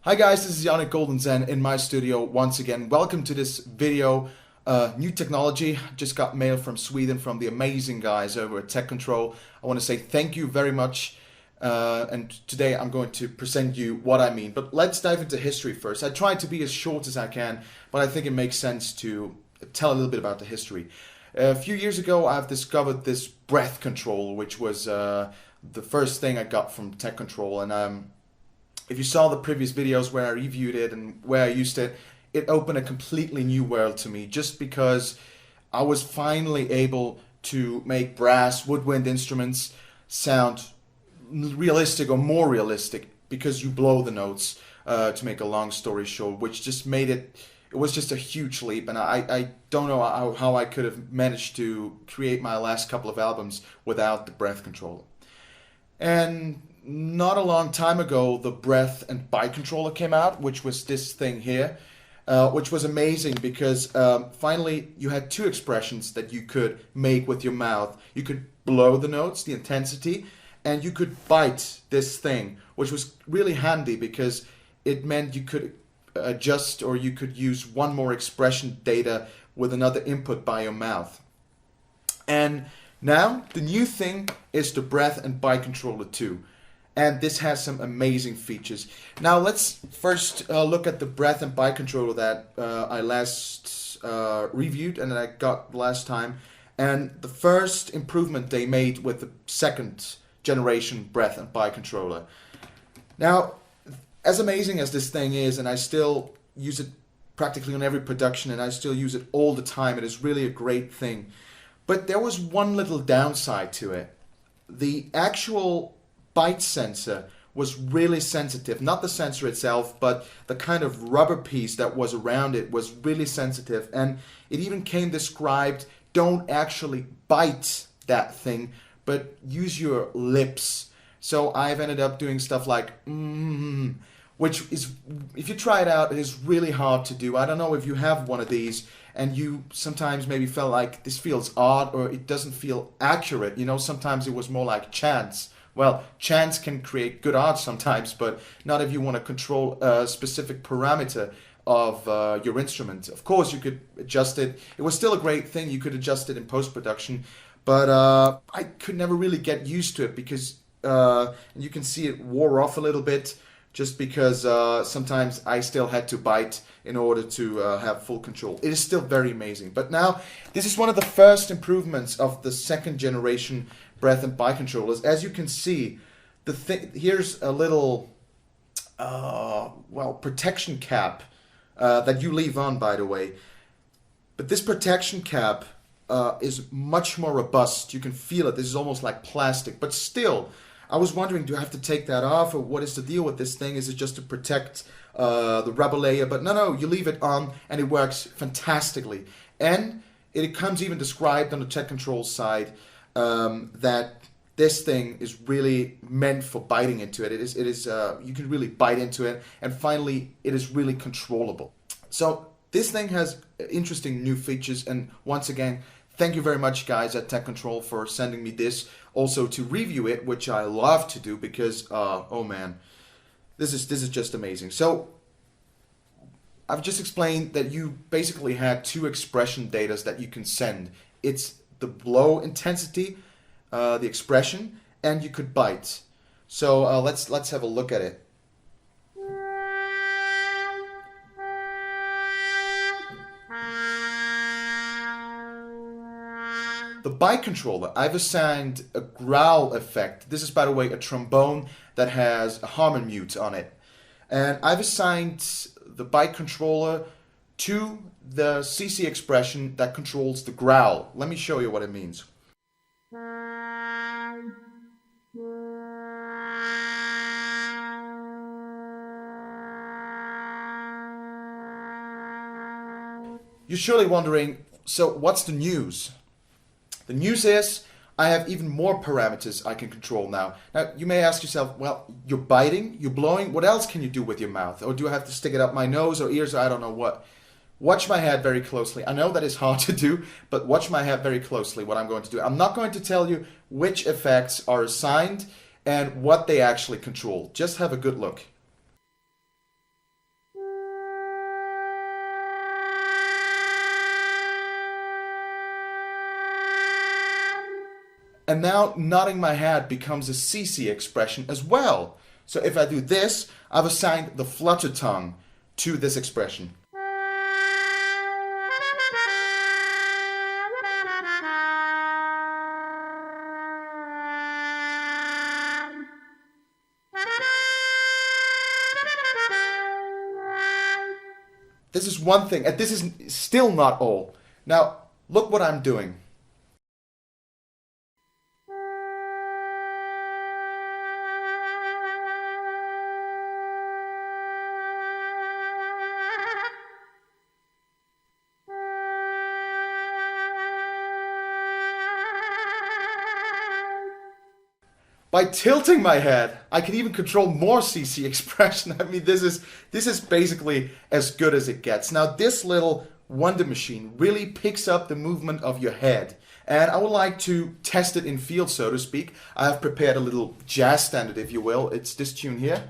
Hi guys, this is Yannick Goldenzen in my studio once again. Welcome to this video. New technology. Just got mail from Sweden from the amazing guys over at Tecontrol. I want to say thank you very much. And today I'm going to present you what I mean. But let's dive into history first. I tried to be as short as I can, but I think it makes sense to tell a little bit about the history. A few years ago I've discovered this breath control, which was the first thing I got from Tecontrol. And if you saw the previous videos where I reviewed it and where I used it, it opened a completely new world to me, just because I was finally able to make brass woodwind instruments sound realistic or more realistic, because you blow the notes, to make a long story short, which just made it was just a huge leap. And I don't know how I could have managed to create my last couple of albums without the breath control. And not a long time ago, the breath and bite controller came out, which was this thing here, which was amazing because finally you had two expressions that you could make with your mouth. You could blow the notes, the intensity, and you could bite this thing, which was really handy because it meant you could adjust, or you could use one more expression data with another input by your mouth. And now the new thing is the breath and bite controller 2. And this has some amazing features. Now let's first look at the breath and bite controller that I last reviewed and that I got last time. And the first improvement they made with the second generation breath and bite controller. Now, as amazing as this thing is, and I still use it practically on every production, and I still use it all the time, it is really a great thing. But there was one little downside to it. The actual bite sensor was really sensitive. Not the sensor itself, but the kind of rubber piece that was around it was really sensitive. And it even came described, don't actually bite that thing, but use your lips. So I've ended up doing stuff like which is, if you try it out, it is really hard to do. I don't know if you have one of these and you sometimes maybe felt like this feels odd or it doesn't feel accurate. You know, sometimes it was more like chance. Well, chance can create good art sometimes, but not if you want to control a specific parameter of your instrument. Of course, you could adjust it. It was still a great thing. You could adjust it in post-production, but I could never really get used to it because you can see it wore off a little bit, just because sometimes I still had to bite in order to have full control. It is still very amazing. But now, this is one of the first improvements of the second generation breath and bite controllers. As you can see, here's a little protection cap that you leave on, by the way. But this protection cap is much more robust. You can feel it. This is almost like plastic, but still, I was wondering, do I have to take that off, or what is the deal with this thing? Is it just to protect the rubber layer? But no, you leave it on and it works fantastically. And it comes even described on the Tecontrol side that this thing is really meant for biting into it. It is you can really bite into it, and finally it is really controllable. So this thing has interesting new features, and once again, thank you very much, guys at Tecontrol, for sending me this. Also to review it, which I love to do because, oh man, this is just amazing. So I've just explained that you basically had two expression datas that you can send. It's the blow intensity, the expression, and you could bite. So let's have a look at it. The bite controller, I've assigned a growl effect. This is, by the way, a trombone that has a harmon mute on it. And I've assigned the bite controller to the CC expression that controls the growl. Let me show you what it means. You're surely wondering, so what's the news? The news is I have even more parameters I can control now. Now, you may ask yourself, well, you're biting, you're blowing, what else can you do with your mouth? Or do I have to stick it up my nose or ears, or I don't know what? Watch my head very closely. I know that is hard to do, but watch my head very closely what I'm going to do. I'm not going to tell you which effects are assigned and what they actually control. Just have a good look. And now nodding my head becomes a CC expression as well. So if I do this, I've assigned the flutter tongue to this expression. This is one thing, and this is still not all. Now, look what I'm doing. By tilting my head, I can even control more CC expression. I mean, this is basically as good as it gets. Now, this little wonder machine really picks up the movement of your head. And I would like to test it in field, so to speak. I have prepared a little jazz standard, if you will. It's this tune here.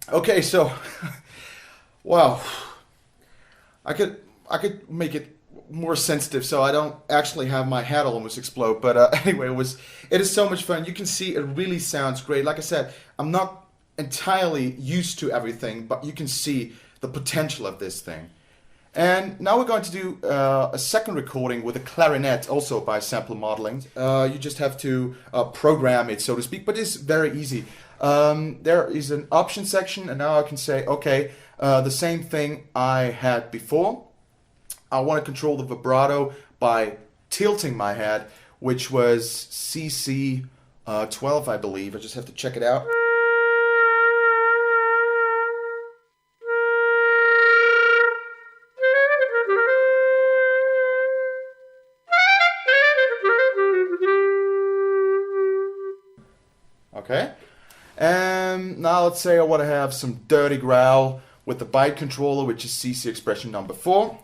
Okay, so wow, I could make it more sensitive so I don't actually have my head almost explode. But anyway, it is so much fun. You can see it really sounds great. Like I said, I'm not entirely used to everything, but you can see the potential of this thing. And now we're going to do a second recording with a clarinet, also by sample modeling. You just have to program it, so to speak, but it's very easy. There is an option section, and now I can say, okay, the same thing I had before. I want to control the vibrato by tilting my head, which was CC-12, I believe. I just have to check it out. Okay, and now let's say I want to have some dirty growl with the byte controller, which is CC-Expression Nr.4.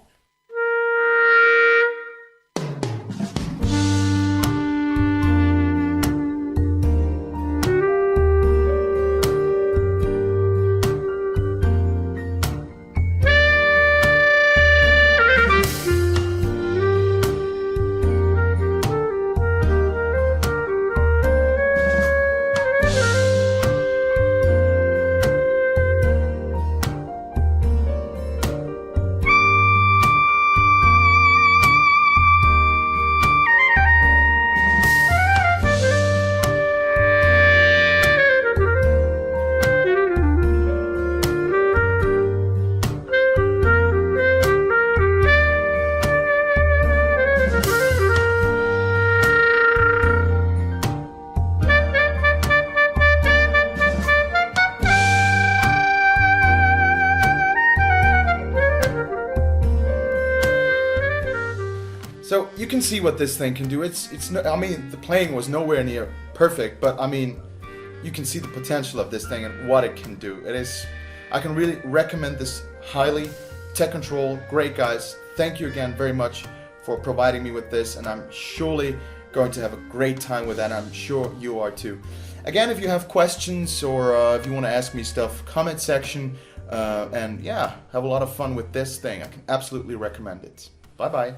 So you can see what this thing can do. It's no, I mean, the playing was nowhere near perfect, but I mean, you can see the potential of this thing and what it can do. It is, I can really recommend this highly. Tecontrol, great guys. Thank you again very much for providing me with this, and I'm surely going to have a great time with that. I'm sure you are too. Again, if you have questions or if you want to ask me stuff, comment section, and yeah, have a lot of fun with this thing. I can absolutely recommend it. Bye bye.